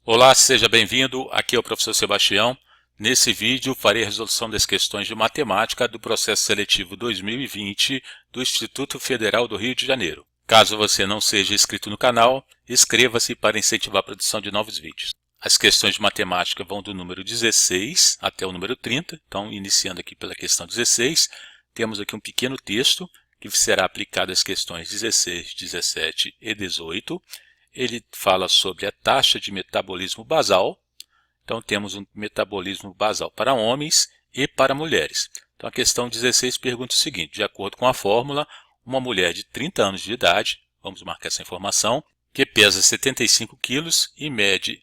Olá, seja bem-vindo. Aqui é o professor Sebastião. Nesse vídeo farei a resolução das questões de matemática do processo seletivo 2020 do Instituto Federal do Rio de Janeiro. Caso você não seja inscrito no canal, inscreva-se para incentivar a produção de novos vídeos. As questões de matemática vão do número 16 até o número 30. Então, iniciando aqui pela questão 16, temos aqui um pequeno texto que será aplicado às questões 16, 17 e 18. Ele fala sobre a taxa de metabolismo basal. Então, temos um metabolismo basal para homens e para mulheres. Então, a questão 16 pergunta o seguinte: de acordo com a fórmula, uma mulher de 30 anos de idade, vamos marcar essa informação, que pesa 75 quilos e mede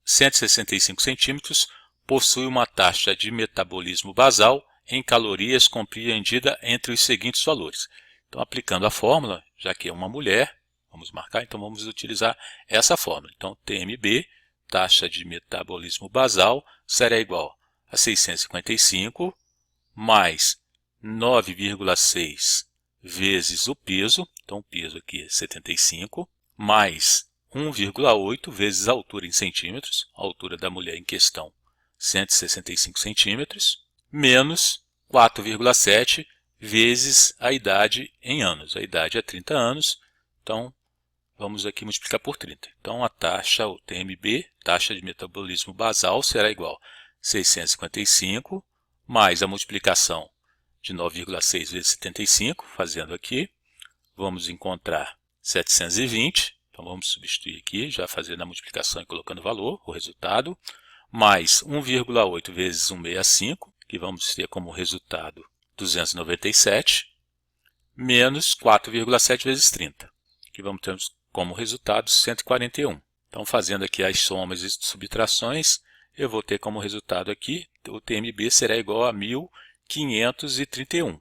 165 centímetros, possui uma taxa de metabolismo basal em calorias compreendida entre os seguintes valores. Então, aplicando a fórmula, já que é uma mulher, vamos marcar, então vamos utilizar essa fórmula. Então, TMB, taxa de metabolismo basal, será igual a 655 mais 9,6 vezes o peso, então o peso aqui é 75, mais 1,8 vezes a altura em centímetros, a altura da mulher em questão, 165 centímetros, menos 4,7 vezes a idade em anos. A idade é 30 anos, então vamos aqui multiplicar por 30. Então, a taxa, o TMB, taxa de metabolismo basal, será igual a 655 mais a multiplicação de 9,6 vezes 75, fazendo aqui, vamos encontrar 720. Então, vamos substituir aqui, já fazendo a multiplicação e colocando o valor, o resultado, mais 1,8 vezes 165, que vamos ter como resultado 297, menos 4,7 vezes 30, que vamos ter como resultado 141. Então, fazendo aqui as somas e subtrações, eu vou ter como resultado aqui, o TMB será igual a 1.531.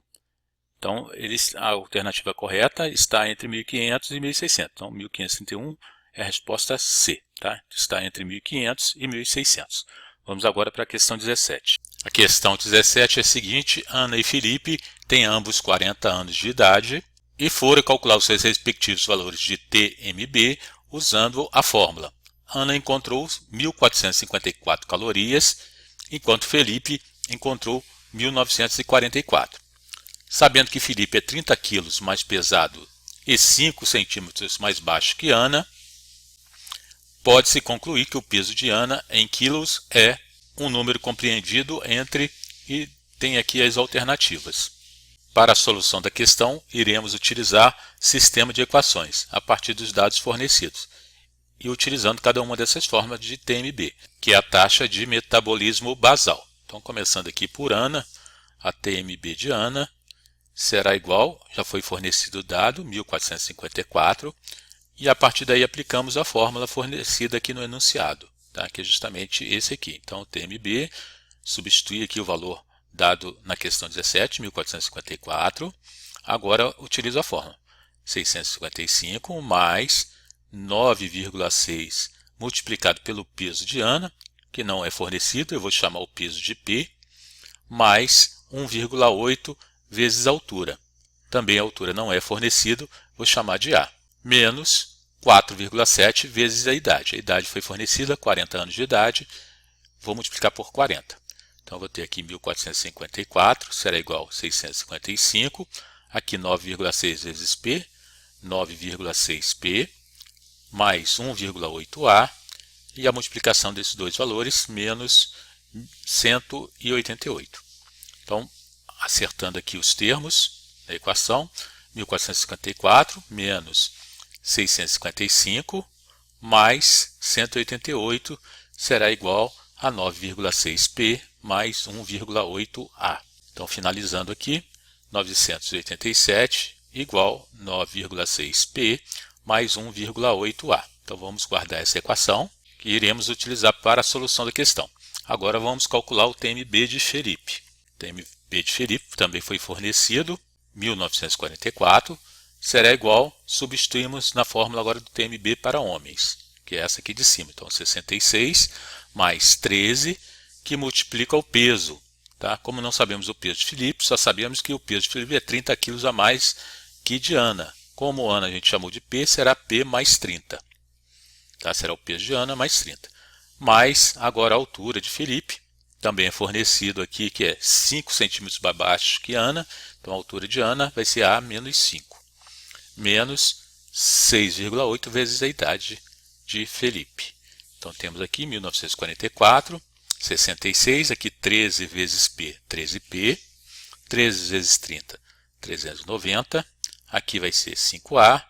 Então, a alternativa correta está entre 1.500 e 1.600. Então, 1.531 é a resposta C, tá? Está entre 1.500 e 1.600. Vamos agora para a questão 17. A questão 17 é a seguinte: Ana e Felipe têm ambos 40 anos de idade e foram calcular os seus respectivos valores de TMB usando a fórmula. Ana encontrou 1.454 calorias, enquanto Felipe encontrou 1.944. Sabendo que Felipe é 30 quilos mais pesado e 5 centímetros mais baixo que Ana, pode-se concluir que o peso de Ana em quilos é um número compreendido entre, e tem aqui as alternativas. Para a solução da questão, iremos utilizar sistema de equações a partir dos dados fornecidos e utilizando cada uma dessas formas de TMB, que é a taxa de metabolismo basal. Então, começando aqui por Ana, a TMB de Ana será igual, já foi fornecido o dado, 1.454, e a partir daí aplicamos a fórmula fornecida aqui no enunciado, tá? Que é justamente esse aqui. Então, o TMB, substitui aqui o valor dado na questão 17, 1.454, agora utilizo a fórmula 655 mais 9,6 multiplicado pelo peso de Ana, que não é fornecido, eu vou chamar o peso de P, mais 1,8 vezes a altura. Também a altura não é fornecido, vou chamar de A, menos 4,7 vezes a idade. A idade foi fornecida, 40 anos de idade, vou multiplicar por 40. Então, vou ter aqui 1.454, será igual a 655, aqui 9,6 vezes P, 9,6P, mais 1,8A, e a multiplicação desses dois valores, menos 188. Então, acertando aqui os termos da equação, 1.454 menos 655 mais 188 será igual a 9,6P mais 1,8A. Então, finalizando aqui, 987 igual 9,6P mais 1,8A. Então, vamos guardar essa equação que iremos utilizar para a solução da questão. Agora, vamos calcular o TMB de Felipe. O TMB de Felipe também foi fornecido, 1.944, será igual, substituímos na fórmula agora do TMB para homens, que é essa aqui de cima. Então, 66 mais 13, que multiplica o peso. Tá? Como não sabemos o peso de Felipe, só sabemos que o peso de Felipe é 30 kg a mais que de Ana. Como Ana a gente chamou de P, será P mais 30. Tá? Será o peso de Ana mais 30. mais agora a altura de Felipe, também é fornecido aqui que é 5 centímetros mais baixo que Ana, então a altura de Ana vai ser A menos 5, menos 6,8 vezes a idade de Felipe. Então temos aqui 1944, 66, aqui 13 vezes P, 13P, 13 vezes 30, 390, aqui vai ser 5A,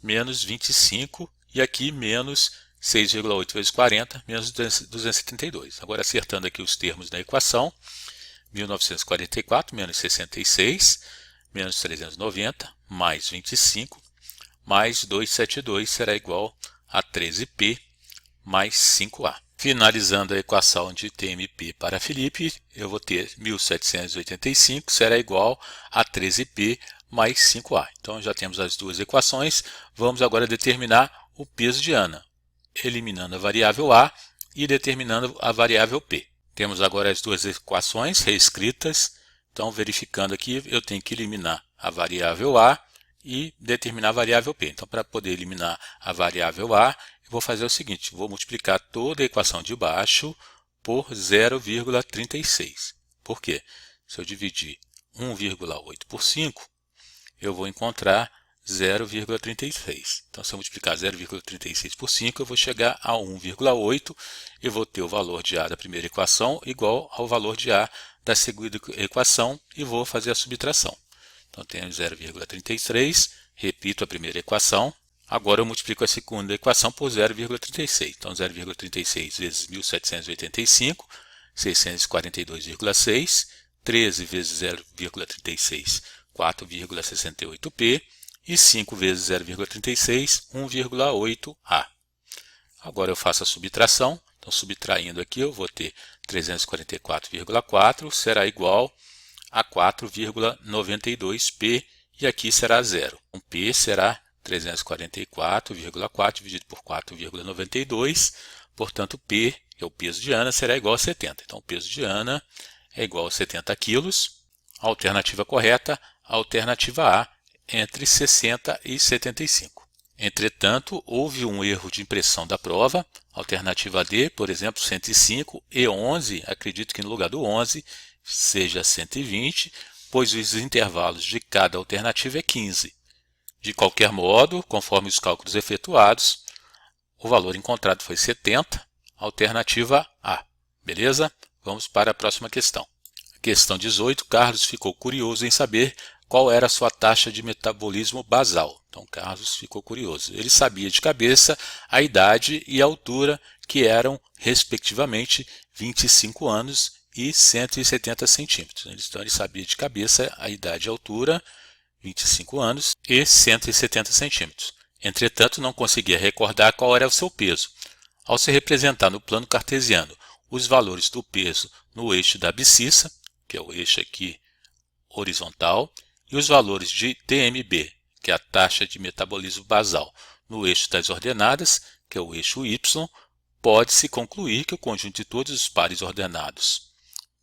menos 25, e aqui menos 6,8 vezes 40, menos 272. Agora acertando aqui os termos da equação, 1944 menos 66, menos 390, mais 25, mais 272 será igual a 13P mais 5A. Finalizando a equação de TMP para Felipe, eu vou ter 1785 será igual a 13P mais 5A. Então já temos as duas equações. Vamos agora determinar o peso de Ana, eliminando a variável A e determinando a variável P. Temos agora as duas equações reescritas. Então, verificando aqui, eu tenho que eliminar a variável A e determinar a variável P. Então, para poder eliminar a variável A, eu vou fazer o seguinte, vou multiplicar toda a equação de baixo por 0,36. Por quê? Se eu dividir 1,8 por 5, eu vou encontrar 0,36. Então, se eu multiplicar 0,36 por 5, eu vou chegar a 1,8 e vou ter o valor de A da primeira equação igual ao valor de A da segunda equação e vou fazer a subtração. Então, tenho 0,33, repito a primeira equação. Agora eu multiplico a segunda equação por 0,36. Então, 0,36 vezes 1785, 642,6. 13 vezes 0,36, 4,68P. E 5 vezes 0,36, 1,8A. Agora eu faço a subtração. Então, subtraindo aqui, eu vou ter 344,4 será igual a 4,92P. E aqui será zero. Então, P será 344,4 dividido por 4,92, portanto P, que é o peso de Ana, será igual a 70. Então o peso de Ana é igual a 70 quilos. A alternativa correta, a alternativa A, entre 60 e 75. Entretanto, houve um erro de impressão da prova, alternativa D, por exemplo, 105 e 11, acredito que no lugar do 11 seja 120, pois os intervalos de cada alternativa é 15. De qualquer modo, conforme os cálculos efetuados, o valor encontrado foi 70, alternativa A. Beleza? Vamos para a próxima questão. Questão 18, Carlos ficou curioso em saber qual era a sua taxa de metabolismo basal. Então, Carlos ficou curioso. Ele sabia de cabeça a idade e a altura, que eram, respectivamente, 25 anos e 170 centímetros. Então, ele sabia de cabeça a idade e a altura, 25 anos e 170 centímetros. Entretanto, não conseguia recordar qual era o seu peso. Ao se representar no plano cartesiano os valores do peso no eixo da abscissa, que é o eixo aqui horizontal, e os valores de TMB, que é a taxa de metabolismo basal, no eixo das ordenadas, que é o eixo Y, pode-se concluir que o conjunto de todos os pares ordenados,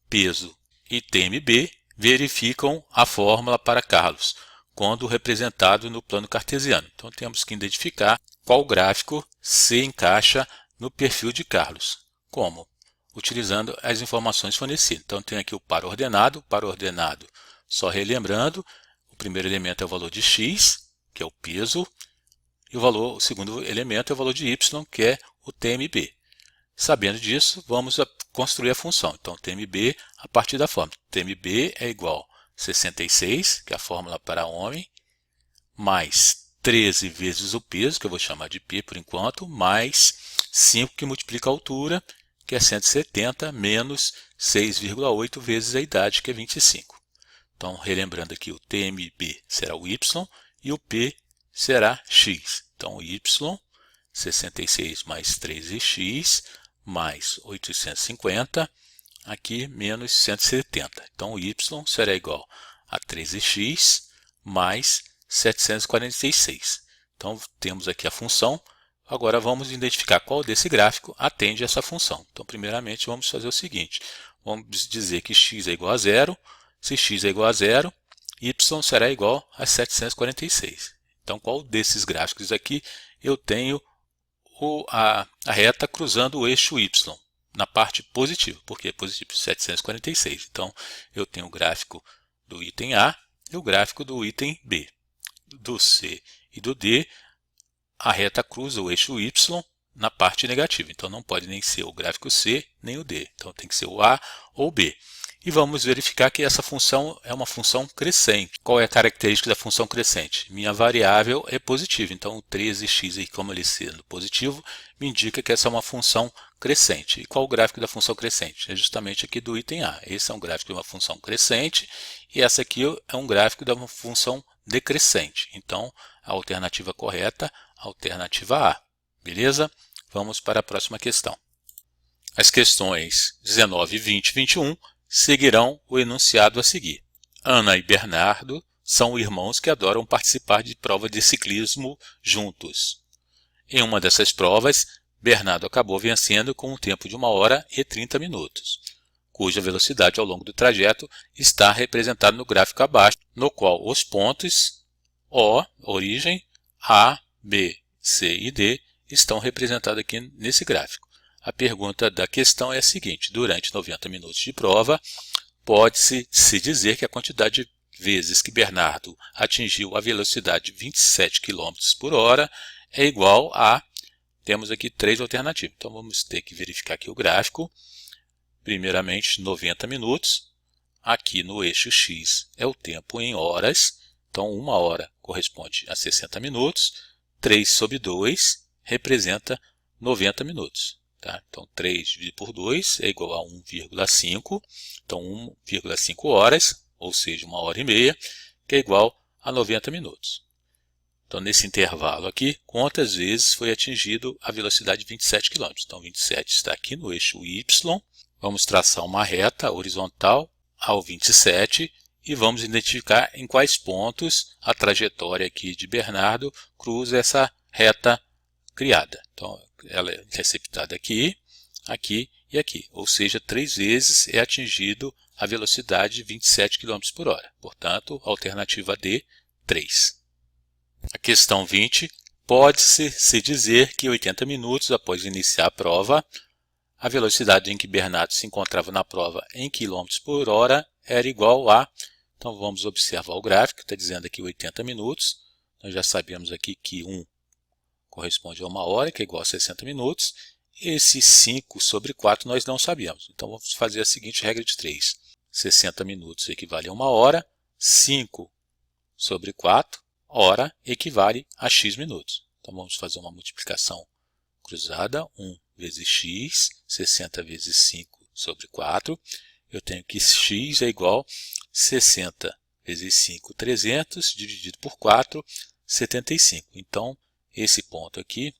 peso e TMB, verificam a fórmula para Carlos, quando representado no plano cartesiano. Então temos que identificar qual gráfico se encaixa no perfil de Carlos. Como? Utilizando as informações fornecidas. Então tem aqui o par ordenado, só relembrando, o primeiro elemento é o valor de x, que é o peso, e o segundo elemento é o valor de y, que é o TMB. Sabendo disso, vamos construir a função. Então, TMB a partir da fórmula. TMB é igual a 66, que é a fórmula para homem, mais 13 vezes o peso, que eu vou chamar de P por enquanto, mais 5 que multiplica a altura, que é 170, menos 6,8 vezes a idade, que é 25. Então, relembrando aqui, o TMB será o Y e o P será X. Então, o Y, 66 mais 3x, mais 850, aqui menos 170. Então, o y será igual a 13x mais 746. Então, temos aqui a função. Agora, vamos identificar qual desse gráfico atende essa função. Então, primeiramente, vamos fazer o seguinte. Vamos dizer que x é igual a zero. Se x é igual a zero, y será igual a 746. Então, qual desses gráficos aqui eu tenho a reta cruzando o eixo Y, na parte positiva. Por que positivo? 746. Então, eu tenho o gráfico do item A e o gráfico do item B. Do C e do D, a reta cruza o eixo Y na parte negativa. Então, não pode nem ser o gráfico C, nem o D. Então, tem que ser o A ou o B. E vamos verificar que essa função é uma função crescente. Qual é a característica da função crescente? Minha variável é positiva. Então, o 13x, aí, como ele sendo positivo, me indica que essa é uma função crescente. E qual o gráfico da função crescente? É justamente aqui do item A. Esse é um gráfico de uma função crescente e essa aqui é um gráfico de uma função decrescente. Então, a alternativa correta, a alternativa A. Beleza? Vamos para a próxima questão. As questões 19, 20 e 21 seguirão o enunciado a seguir. Ana e Bernardo são irmãos que adoram participar de prova de ciclismo juntos. Em uma dessas provas, Bernardo acabou vencendo com um tempo de 1 hora e 30 minutos, cuja velocidade ao longo do trajeto está representada no gráfico abaixo, no qual os pontos O, origem, A, B, C e D estão representados aqui nesse gráfico. A pergunta da questão é a seguinte: durante 90 minutos de prova, pode-se dizer que a quantidade de vezes que Bernardo atingiu a velocidade de 27 km por hora é igual a... Temos aqui 3 alternativas. Então, vamos ter que verificar aqui o gráfico. Primeiramente, 90 minutos. Aqui no eixo X é o tempo em horas. Então, 1 hora corresponde a 60 minutos. 3 sobre 2 representa 90 minutos. Tá? Então, 3 dividido por 2 é igual a 1,5. Então, 1,5 horas, ou seja, 1 hora e meia, que é igual a 90 minutos. Então, nesse intervalo aqui, quantas vezes foi atingido a velocidade de 27 km? Então, 27 está aqui no eixo Y. Vamos traçar uma reta horizontal ao 27 e vamos identificar em quais pontos a trajetória aqui de Bernardo cruza essa reta criada. Então, ela é interceptada aqui, aqui e aqui. Ou seja, 3 vezes é atingido a velocidade de 27 km por hora. Portanto, alternativa D, 3. A questão 20. Pode-se dizer que 80 minutos após iniciar a prova, a velocidade em que Bernardo se encontrava na prova em km por hora era igual a... Então, vamos observar o gráfico, está dizendo aqui 80 minutos. Nós já sabemos aqui que 1 corresponde a 1 hora, que é igual a 60 minutos. Esse 5 sobre 4 nós não sabemos. Então, vamos fazer a seguinte regra de 3. 60 minutos equivale a 1 hora. 5 sobre 4, hora, equivale a x minutos. Então, vamos fazer uma multiplicação cruzada. 1 vezes x, 60 vezes 5 sobre 4. Eu tenho que x é igual a 60 vezes 5, 300, dividido por 4, 75. Então, esse ponto aqui,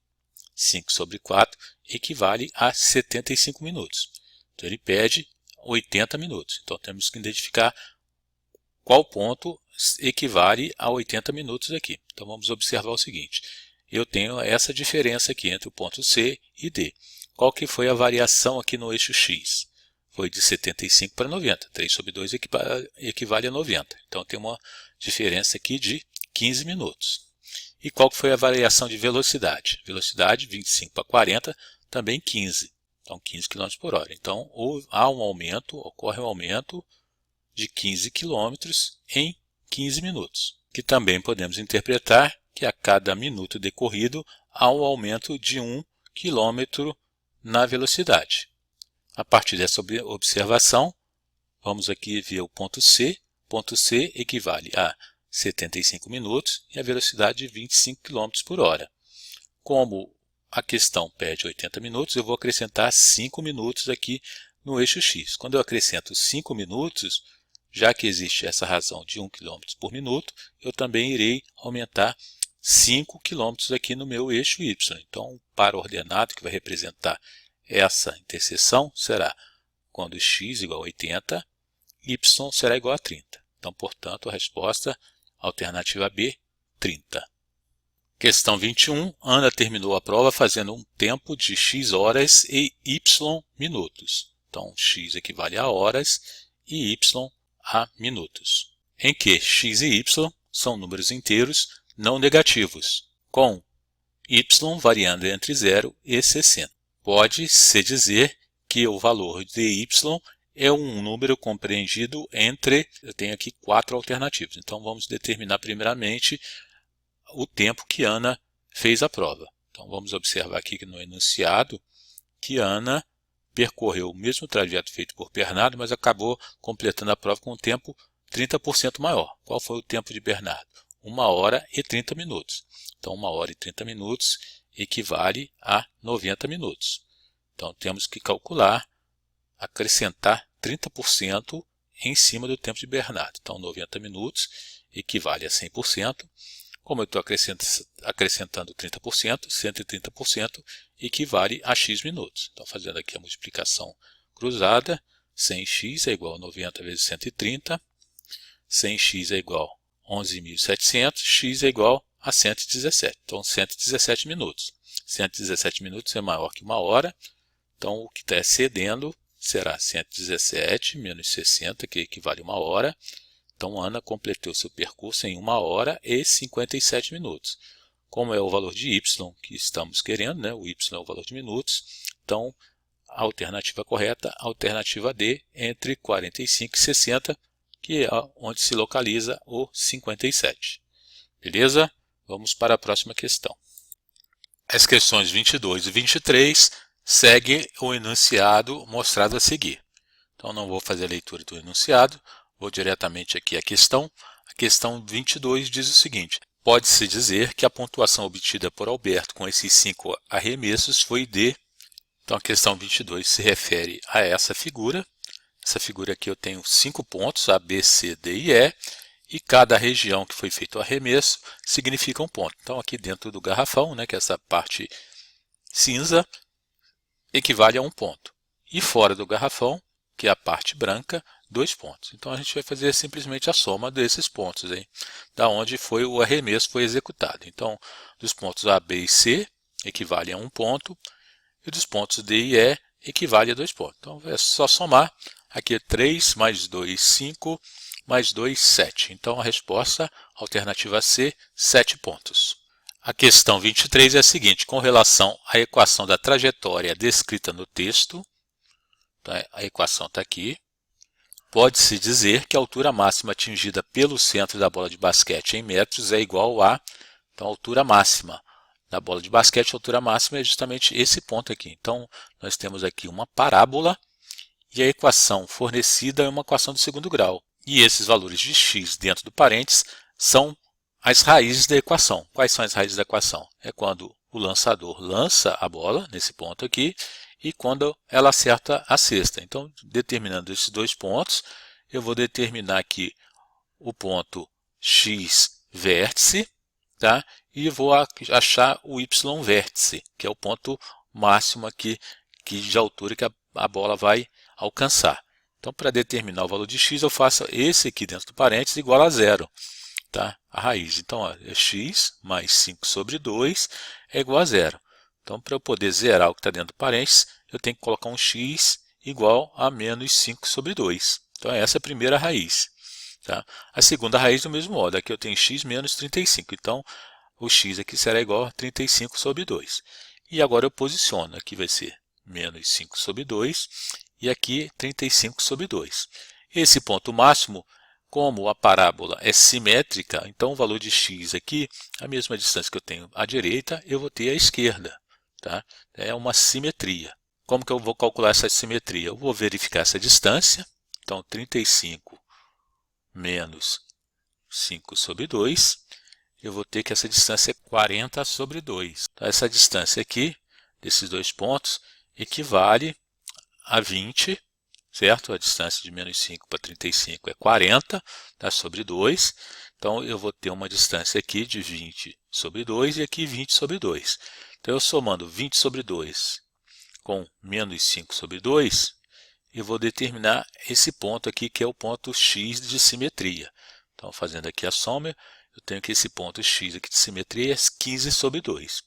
5 sobre 4, equivale a 75 minutos. Então, ele pede 80 minutos. Então, temos que identificar qual ponto equivale a 80 minutos aqui. Então, vamos observar o seguinte. Eu tenho essa diferença aqui entre o ponto C e D. Qual que foi a variação aqui no eixo X? Foi de 75 para 90. 3 sobre 2 equivale a 90. Então, tem uma diferença aqui de 15 minutos. E qual foi a variação de velocidade? Velocidade 25 para 40, também 15. Então, 15 km por hora. Então, há um aumento, ocorre um aumento de 15 km em 15 minutos. Que também podemos interpretar que a cada minuto decorrido há um aumento de 1 km na velocidade. A partir dessa observação, vamos aqui ver o ponto C. Ponto C equivale a 75 minutos e a velocidade de 25 km por hora. Como a questão pede 80 minutos, eu vou acrescentar 5 minutos aqui no eixo X. Quando eu acrescento 5 minutos, já que existe essa razão de 1 km por minuto, eu também irei aumentar 5 km aqui no meu eixo Y. Então, o par ordenado que vai representar essa interseção será quando x igual a 80, y será igual a 30. Então, portanto, a resposta, alternativa B, 30. Questão 21. Ana terminou a prova fazendo um tempo de x horas e y minutos. Então, x equivale a horas e y a minutos. Em que x e y são números inteiros não negativos, com y variando entre 0 e 60. Pode-se dizer que o valor de y é um número compreendido entre, eu tenho aqui 4 alternativas, então vamos determinar primeiramente o tempo que Ana fez a prova. Então vamos observar aqui que no enunciado que Ana percorreu o mesmo trajeto feito por Bernardo, mas acabou completando a prova com um tempo 30% maior. Qual foi o tempo de Bernardo? 1 hora e 30 minutos. Então 1 hora e 30 minutos equivale a 90 minutos. Então temos que calcular, acrescentar 30% em cima do tempo de Bernardo. Então 90 minutos equivale a 100%. Como eu estou acrescentando 30%, 130% equivale a x minutos. Então fazendo aqui a multiplicação cruzada, 100x é igual a 90 vezes 130, 100x é igual a 11.700, x é igual a 117. Então 117 minutos. 117 minutos é maior que 1 hora, então o que está excedendo será 117 menos 60, que equivale a 1 hora. Então Ana completou seu percurso em 1 hora e 57 minutos. Como é o valor de y que estamos querendo, né? O y é o valor de minutos, então a alternativa correta, a alternativa D, entre 45 e 60, que é onde se localiza o 57. Beleza? Vamos para a próxima questão. As questões 22 e 23 seguem o enunciado mostrado a seguir. Então não vou fazer a leitura do enunciado, vou diretamente aqui à questão. A questão 22 diz o seguinte: pode-se dizer que a pontuação obtida por Alberto com esses 5 arremessos foi de... Então a questão 22 se refere a essa figura. Essa figura aqui eu tenho 5 pontos, A, B, C, D e E, e cada região que foi feito o arremesso significa um ponto. Então aqui dentro do garrafão, né, que é essa parte cinza, equivale a 1 ponto. E fora do garrafão, que é a parte branca, 2 pontos. Então a gente vai fazer simplesmente a soma desses pontos, hein? Da onde foi o arremesso foi executado. Então, dos pontos A, B e C equivale a 1 ponto, e dos pontos D e E equivale a 2 pontos. Então é só somar. Aqui é 3 mais 2, 5, mais 2, 7. Então a resposta, alternativa C, 7 pontos. A questão 23 é a seguinte: com relação à equação da trajetória descrita no texto, tá? A equação está aqui. Pode-se dizer que a altura máxima atingida pelo centro da bola de basquete em metros é igual a... Então, a altura máxima da bola de basquete, a altura máxima é justamente esse ponto aqui. Então, nós temos aqui uma parábola e a equação fornecida é uma equação do segundo grau. E esses valores de x dentro do parênteses são as raízes da equação. Quais são as raízes da equação? É quando o lançador lança a bola, nesse ponto aqui, e quando ela acerta a cesta. Então, determinando esses 2 pontos, eu vou determinar aqui o ponto x vértice, tá? E vou achar o y vértice, que é o ponto máximo aqui de altura que a bola vai alcançar. Então, para determinar o valor de x, eu faço esse aqui dentro do parênteses igual a 0. Tá? A raiz. Então, ó, é x mais 5 sobre 2 é igual a 0. Então, para eu poder zerar o que está dentro do parênteses, eu tenho que colocar um x igual a menos 5 sobre 2. Então, essa é a primeira raiz. Tá? A segunda raiz do mesmo modo. Aqui eu tenho x menos 35. Então, o x aqui será igual a 35 sobre 2. E agora eu posiciono. Aqui vai ser menos 5 sobre 2 e aqui 35 sobre 2. Esse ponto máximo, como a parábola é simétrica, então o valor de x aqui, a mesma distância que eu tenho à direita, eu vou ter à esquerda. Tá? É uma simetria. Como que eu vou calcular essa simetria? Eu vou verificar essa distância. Então, 35 menos 5 sobre 2. Eu vou ter que essa distância é 40 sobre 2. Então, essa distância aqui, desses 2 pontos, equivale a 20, certo? A distância de menos 5 para 35 é 40, tá? Sobre 2. Então, eu vou ter uma distância aqui de 20 sobre 2 e aqui 20 sobre 2. Então, eu somando 20 sobre 2 com menos 5 sobre 2, eu vou determinar esse ponto aqui, que é o ponto x de simetria. Então, fazendo aqui a soma, eu tenho que esse ponto x aqui de simetria é 15 sobre 2.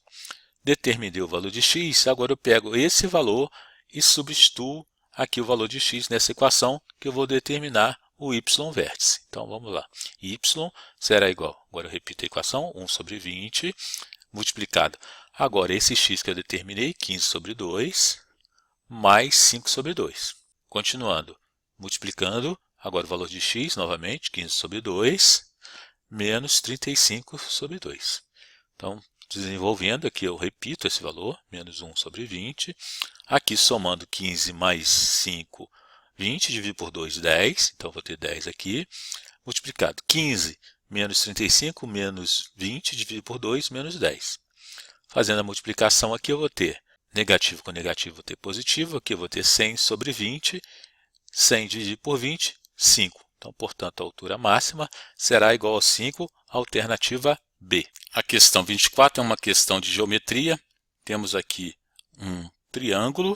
Determinei o valor de x, agora eu pego esse valor e substituo aqui o valor de x nessa equação, que eu vou determinar o y vértice. Então, vamos lá. Y será igual, agora eu repito a equação, 1 sobre 20, multiplicado. Agora, esse x que eu determinei, 15 sobre 2, mais 5 sobre 2. Continuando, multiplicando, agora o valor de x, novamente, 15 sobre 2, menos 35 sobre 2. Então, desenvolvendo aqui, eu repito esse valor, menos 1 sobre 20. Aqui, somando 15 mais 5, 20, dividido por 2, 10. Então, vou ter 10 aqui. Multiplicado, 15 menos 35, menos 20, dividido por 2, menos 10. Fazendo a multiplicação aqui, eu vou ter negativo com negativo, vou ter positivo. Aqui eu vou ter 100 sobre 20. 100 dividido por 20, 5. Então, portanto, a altura máxima será igual a 5, alternativa B. A questão 24 é uma questão de geometria. Temos aqui um triângulo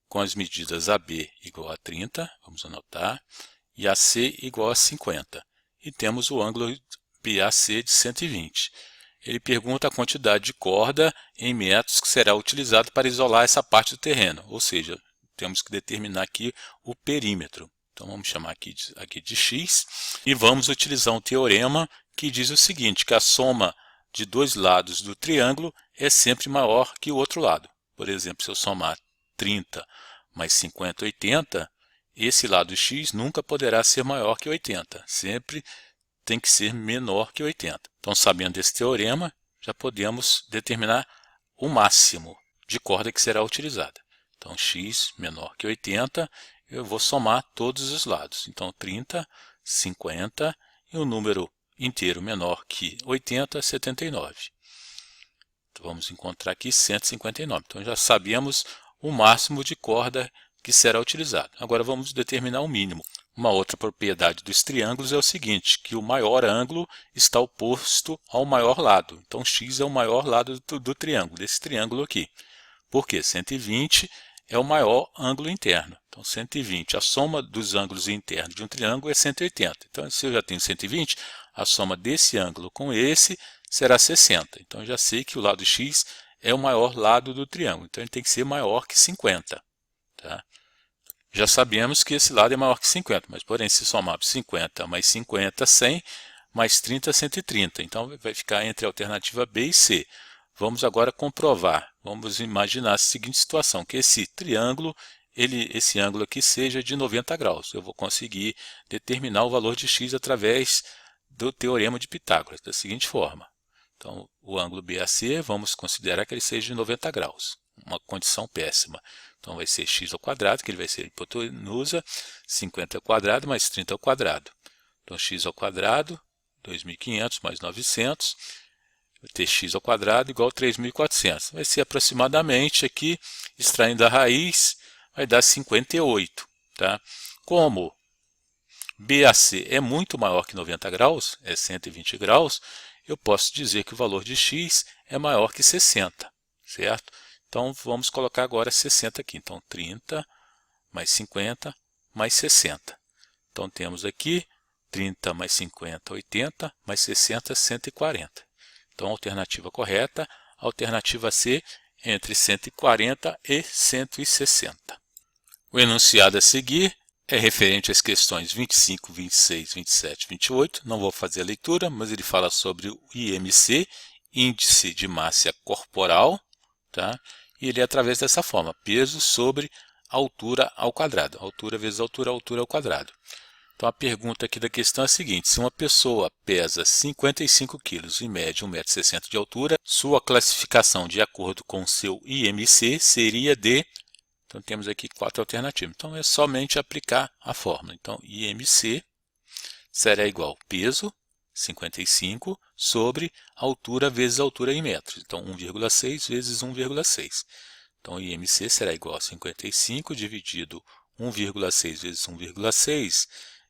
com as medidas AB igual a 30, vamos anotar, e AC igual a 50. E temos o ângulo BAC de 120. Ele pergunta a quantidade de corda em metros que será utilizado para isolar essa parte do terreno, ou seja, temos que determinar aqui o perímetro. Então, vamos chamar aqui de x e vamos utilizar um teorema que diz o seguinte, que a soma de dois lados do triângulo é sempre maior que o outro lado. Por exemplo, se eu somar 30 mais 50, 80, esse lado x nunca poderá ser maior que 80, sempre tem que ser menor que 80. Então, sabendo desse teorema, já podemos determinar o máximo de corda que será utilizada. Então, x menor que 80, eu vou somar todos os lados. Então, 30, 50 e o número inteiro menor que 80, 79. Então, vamos encontrar aqui 159. Então, já sabemos o máximo de corda que será utilizado. Agora, vamos determinar o mínimo. Uma outra propriedade dos triângulos é o seguinte, que o maior ângulo está oposto ao maior lado. Então, x é o maior lado do triângulo, desse triângulo aqui. Por quê? 120 é o maior ângulo interno. Então, 120, a soma dos ângulos internos de um triângulo é 180. Então, se eu já tenho 120, a soma desse ângulo com esse será 60. Então, eu já sei que o lado x é o maior lado do triângulo. Então, ele tem que ser maior que 50. Tá? Já sabemos que esse lado é maior que 50, mas porém se somarmos 50 mais 50, 100, mais 30, 130. Então vai ficar entre a alternativa B e C. Vamos agora comprovar. Vamos imaginar a seguinte situação, que esse triângulo, esse ângulo aqui seja de 90 graus. Eu vou conseguir determinar o valor de x através do teorema de Pitágoras, da seguinte forma. Então, o ângulo BAC, vamos considerar que ele seja de 90 graus. Uma condição péssima. Então, vai ser x ao quadrado, que ele vai ser hipotenusa, 50 ao quadrado mais 30 ao quadrado. Então, x ao quadrado, 2.500 mais 900, vai ter x ao quadrado igual a 3.400. Vai ser aproximadamente aqui, extraindo a raiz, vai dar 58. Tá? Como BAC é muito maior que 90 graus, é 120 graus, eu posso dizer que o valor de x é maior que 60, certo? Então, vamos colocar agora 60 aqui. Então, 30 mais 50 mais 60. Então, temos aqui 30 mais 50, 80, mais 60, 140. Então, a alternativa correta, a alternativa C, entre 140 e 160. O enunciado a seguir é referente às questões 25, 26, 27, 28. Não vou fazer a leitura, mas ele fala sobre o IMC, Índice de Massa Corporal, tá? E ele é através dessa forma, peso sobre altura ao quadrado. Altura vezes altura, altura ao quadrado. Então, a pergunta aqui da questão é a seguinte, se uma pessoa pesa 55 kg e mede 1,60 m de altura, sua classificação de acordo com seu IMC seria de... Então, temos aqui 4 alternativas. Então, é somente aplicar a fórmula. Então, IMC será igual peso, 55, sobre altura vezes altura em metros. Então, 1,6 vezes 1,6. Então, IMC será igual a 55 dividido 1,6 vezes 1,6.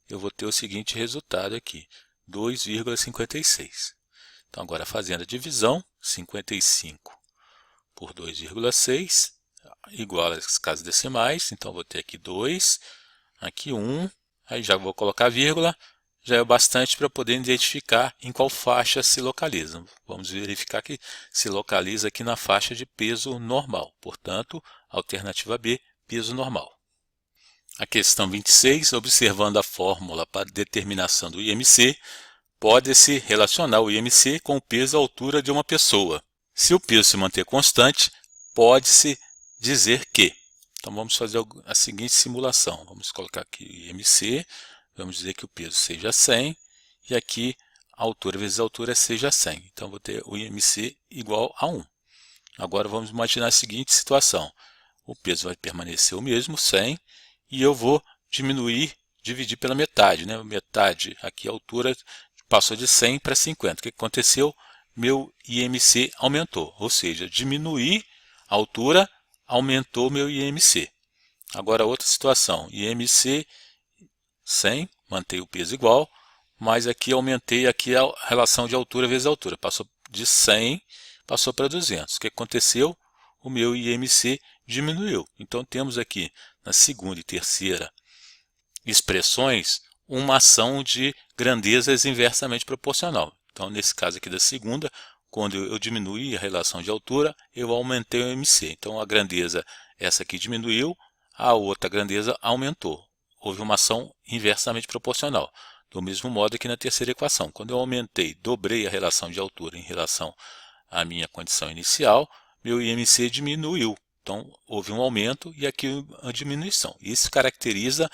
Eu vou ter o seguinte resultado aqui, 2,56. Então, agora fazendo a divisão, 55 por 2,6, igual às casas decimais. Então, vou ter aqui 2, aqui 1, aí já vou colocar vírgula. Já é o bastante para poder identificar em qual faixa se localiza. Vamos verificar que se localiza aqui na faixa de peso normal. Portanto, alternativa B, peso normal. A questão 26, observando a fórmula para determinação do IMC, pode-se relacionar o IMC com o peso e a altura de uma pessoa. Se o peso se manter constante, pode-se dizer que... Então vamos fazer a seguinte simulação. Vamos colocar aqui IMC, vamos dizer que o peso seja 100 e aqui a altura vezes a altura seja 100. Então vou ter o IMC igual a 1. Agora vamos imaginar a seguinte situação. O peso vai permanecer o mesmo, 100, e eu vou dividir pela metade, né? Metade, aqui a altura passou de 100 para 50. O que aconteceu? Meu IMC aumentou, ou seja, diminuí a altura, aumentou meu IMC. Agora outra situação, IMC 100, mantém o peso igual, mas aqui aumentei aqui a relação de altura vezes altura, passou de 100, passou para 200. O que aconteceu? O meu IMC diminuiu. Então temos aqui na segunda e terceira expressões uma ação de grandezas inversamente proporcional. Então nesse caso aqui da segunda, quando eu diminuí a relação de altura, eu aumentei o IMC. Então a grandeza, essa aqui diminuiu, a outra grandeza aumentou. Houve uma ação inversamente proporcional. Do mesmo modo aqui na terceira equação, quando eu aumentei, dobrei a relação de altura em relação à minha condição inicial, meu IMC diminuiu. Então houve um aumento e aqui uma diminuição. Isso caracteriza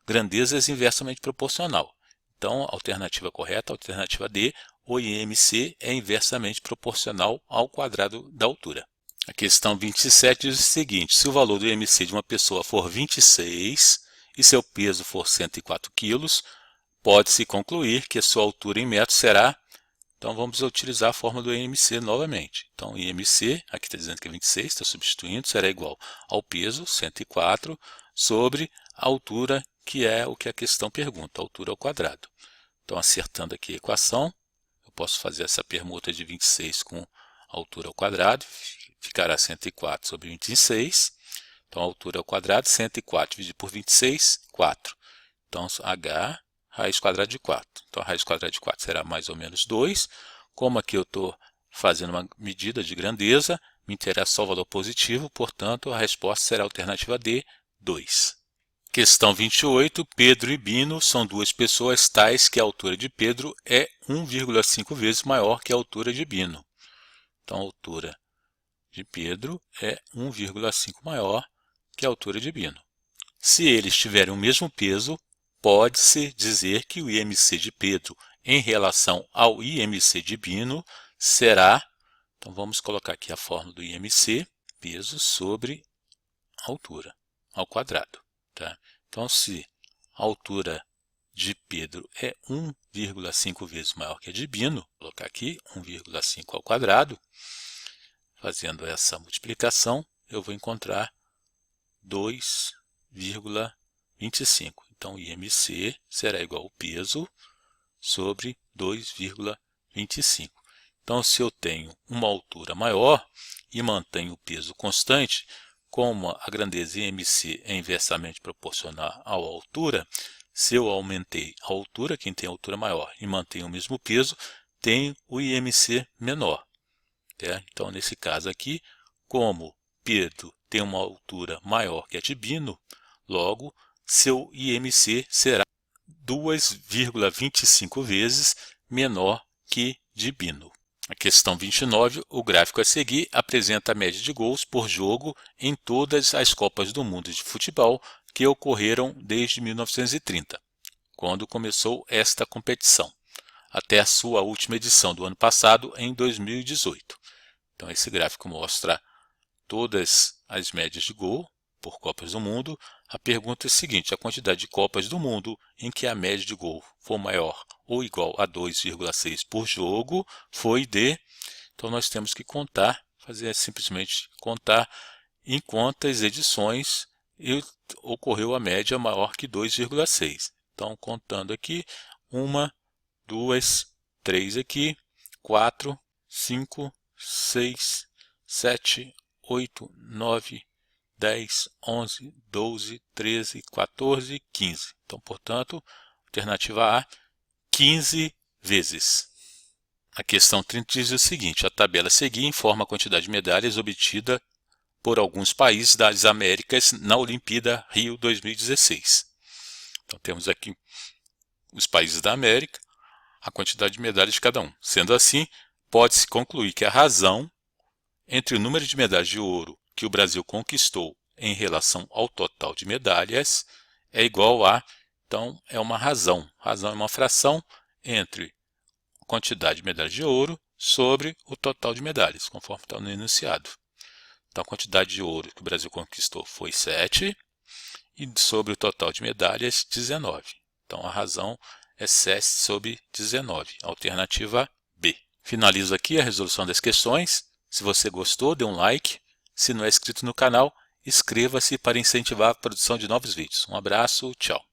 grandezas inversamente proporcional. Então a alternativa correta, a alternativa D, o IMC é inversamente proporcional ao quadrado da altura. A questão 27 diz o seguinte: se o valor do IMC de uma pessoa for 26 e seu peso for 104 kg, pode-se concluir que a sua altura em metros será... Então vamos utilizar a fórmula do IMC novamente. Então IMC, aqui está dizendo que é 26, está substituindo, será igual ao peso, 104, sobre a altura, que é o que a questão pergunta, a altura ao quadrado. Então acertando aqui a equação, eu posso fazer essa permuta de 26 com altura ao quadrado, ficará 104 sobre 26. Então a altura ao quadrado, 104 dividido por 26, 4. Então H... raiz quadrada de 4. Então, a raiz quadrada de 4 será mais ou menos 2. Como aqui eu estou fazendo uma medida de grandeza, me interessa só o valor positivo, portanto, a resposta será a alternativa D, 2. Questão 28. Pedro e Bino são duas pessoas tais que a altura de Pedro é 1,5 vezes maior que a altura de Bino. Então, a altura de Pedro é 1,5 maior que a altura de Bino. Se eles tiverem o mesmo peso, pode-se dizer que o IMC de Pedro em relação ao IMC de Bino será... Então vamos colocar aqui a fórmula do IMC, peso sobre altura ao quadrado. Tá? Então se a altura de Pedro é 1,5 vezes maior que a de Bino, vou colocar aqui 1,5 ao quadrado, fazendo essa multiplicação, eu vou encontrar 2,25. Então, IMC será igual ao peso sobre 2,25. Então, se eu tenho uma altura maior e mantenho o peso constante, como a grandeza IMC é inversamente proporcional à altura, se eu aumentei a altura, quem tem altura maior, e mantém o mesmo peso, tem o IMC menor. Então, nesse caso aqui, como Pedro tem uma altura maior que a de Bino, logo, seu IMC será 2,25 vezes menor que de Bino. A questão 29, o gráfico a seguir apresenta a média de gols por jogo em todas as Copas do Mundo de futebol que ocorreram desde 1930, quando começou esta competição, até a sua última edição do ano passado, em 2018. Então esse gráfico mostra todas as médias de gol por Copas do Mundo. A pergunta é a seguinte: a quantidade de Copas do Mundo em que a média de gol for maior ou igual a 2,6 por jogo foi de... Então nós temos que contar, simplesmente contar em quantas edições ocorreu a média maior que 2,6. Então contando aqui, 1, 2, 3 aqui, 4, 5, 6, 7, 8, 9, 10, 11, 12, 13, 14, 15. Então, portanto, alternativa A, 15 vezes. A questão 30 diz o seguinte: a tabela a seguir informa a quantidade de medalhas obtida por alguns países das Américas na Olimpíada Rio 2016. Então, temos aqui os países da América, a quantidade de medalhas de cada um. Sendo assim, pode-se concluir que a razão entre o número de medalhas de ouro que o Brasil conquistou em relação ao total de medalhas é igual a, então é uma razão. Razão é uma fração entre a quantidade de medalhas de ouro sobre o total de medalhas, conforme está no enunciado. Então a quantidade de ouro que o Brasil conquistou foi 7 e sobre o total de medalhas 19. Então a razão é 7 sobre 19, alternativa B. Finalizo aqui a resolução das questões. Se você gostou, dê um like. Se não é inscrito no canal, inscreva-se para incentivar a produção de novos vídeos. Um abraço, tchau.